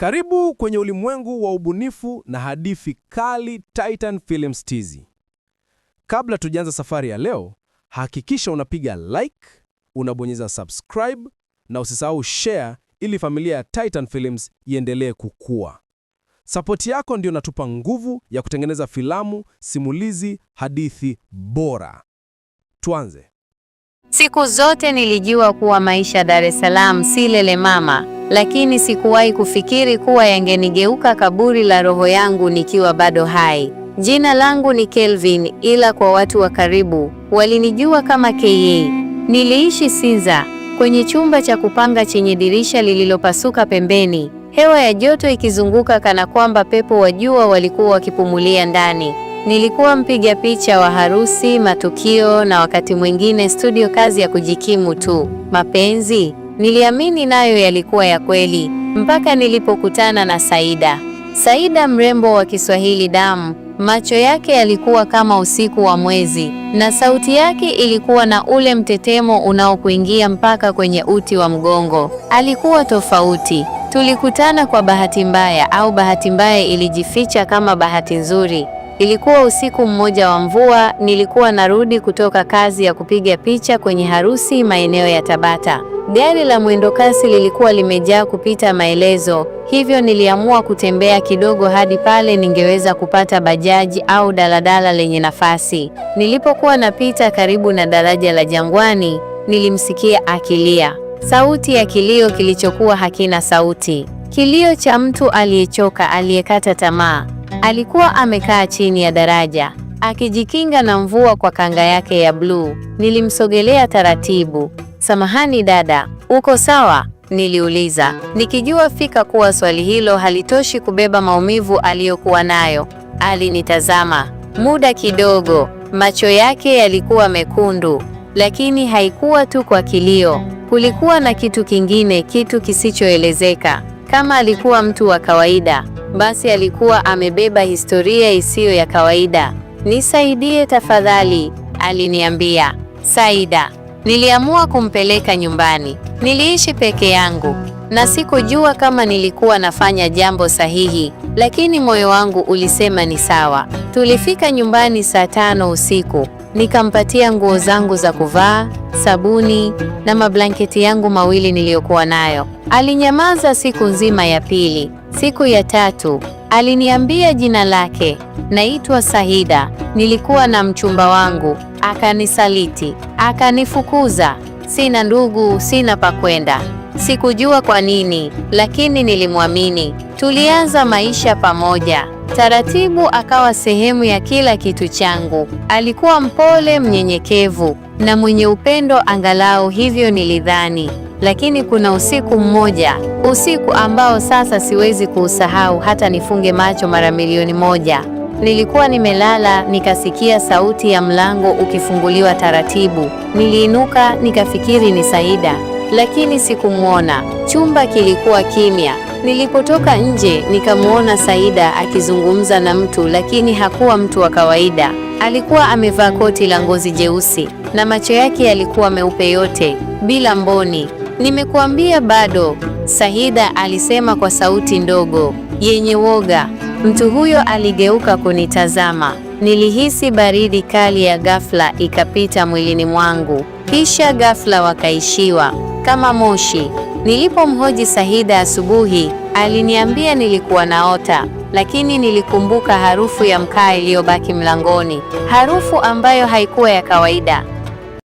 Karibu kwenye ulimwengu wa ubunifu na hadithi kali Titan Films TZ. Kabla tujaanza safari ya leo, hakikisha unapiga like, unabonyeza subscribe na usisahau share ili familia ya Titan Films iendelee kukua. Support yako ndio natupa nguvu ya kutengeneza filamu, simulizi, hadithi bora. Tuanze. Siku zote nilijua kuwa maisha Dar es Salaam si lele mama, lakini sikuwahi kufikiri kuwa yangenigeuka kaburi la roho yangu nikiwa bado hai. Jina langu ni Kelvin, ila kwa watu wa karibu walinijua kama KA. Niliishi Sinza, kwenye chumba cha kupanga chenye dirisha lililopasuka pembeni, hewa ya joto ikizunguka kana kwamba pepo wa jua walikuwa wakipumulia ndani. Nilikuwa mpiga picha wa harusi, matukio na wakati mwingine studio, kazi ya kujikimu tu. Mapenzi niliamini nayo yalikuwa ya kweli, mpaka nilipokutana na Saida. Saida, mrembo wa Kiswahili damu, macho yake yalikuwa kama usiku wa mwezi, na sauti yake ilikuwa na ule mtetemo unaokuingia mpaka kwenye uti wa mgongo. Alikuwa tofauti. Tulikutana kwa bahati mbaya, au bahati mbaya ilijificha kama bahati nzuri. Ilikuwa usiku mmoja wa mvua, nilikuwa narudi kutoka kazi ya kupiga picha kwenye harusi maeneo ya Tabata. Gari la mwendokasi lilikuwa limejaa kupita maelezo, hivyo niliamua kutembea kidogo hadi pale ningeweza kupata bajaji au daladala lenye nafasi. Nilipokuwa napita karibu na daraja la Jangwani, nilimsikia akilia. Sauti ya kilio kilichokuwa hakina sauti. Kilio cha mtu aliyechoka, aliyekata tamaa. Alikuwa amekaa chini ya daraja, akijikinga na mvua kwa kanga yake ya bluu. Nilimsogelea taratibu. "Samahani dada, uko sawa?" niliuliza, nikijua fika kuwa swali hilo halitoshi kubeba maumivu aliyokuwa nayo. Alinitazama muda kidogo, macho yake yalikuwa mekundu, lakini haikuwa tu kwa kilio. Kulikuwa na kitu kingine, kitu kisichoelezeka. Kama alikuwa mtu wa kawaida, basi alikuwa amebeba historia isiyo ya kawaida. "Nisaidie tafadhali," aliniambia. Saida. Niliamua kumpeleka nyumbani. Niliishi peke yangu na sikujua kama nilikuwa nafanya jambo sahihi, lakini moyo wangu ulisema ni sawa. Tulifika nyumbani saa 5 usiku. Nikampatia nguo zangu za kuvaa, sabuni na mablanketi yangu mawili niliyokuwa nayo. Alinyamaza siku nzima ya pili. Siku ya 3 aliniambia jina lake, "Naitwa Saida, nilikuwa na mchumba wangu, akanisaliti, akanifukuza. Sina ndugu, sina pa kwenda." Sikujua kwa nini, lakini nilimwamini. Tulianza maisha pamoja. Taratibu akawa sehemu ya kila kitu changu. Alikuwa mpole, mnyenyekevu na mwenye upendo, angalau hivyo nilidhani. Lakini kuna usiku mmoja, usiku ambao sasa siwezi kuusahau hata nifunge macho mara milioni moja. Nilikuwa nimelala, nikasikia sauti ya mlango ukifunguliwa taratibu. Niliinuka, nikafikiri ni Saida, lakini sikumwona. Chumba kilikuwa kimya. Nilipotoka nje, nikamwona Saida akizungumza na mtu, lakini hakuwa mtu wa kawaida. Alikuwa amevaa koti la ngozi jeusi na macho yake yalikuwa meupe yote, bila mboni. "Nimekuambia bado," Saida alisema kwa sauti ndogo yenye woga. Mtu huyo aligeuka kunitazama. Nilihisi baridi kali ya ghafla ikapita mwilini mwangu, kisha ghafla wakaishiwa kama moshi. Nilipomhoji Saida asubuhi, aliniambia nilikuwa naota, lakini nilikumbuka harufu ya mkaa iliyobaki mlangoni, harufu ambayo haikuwa ya kawaida.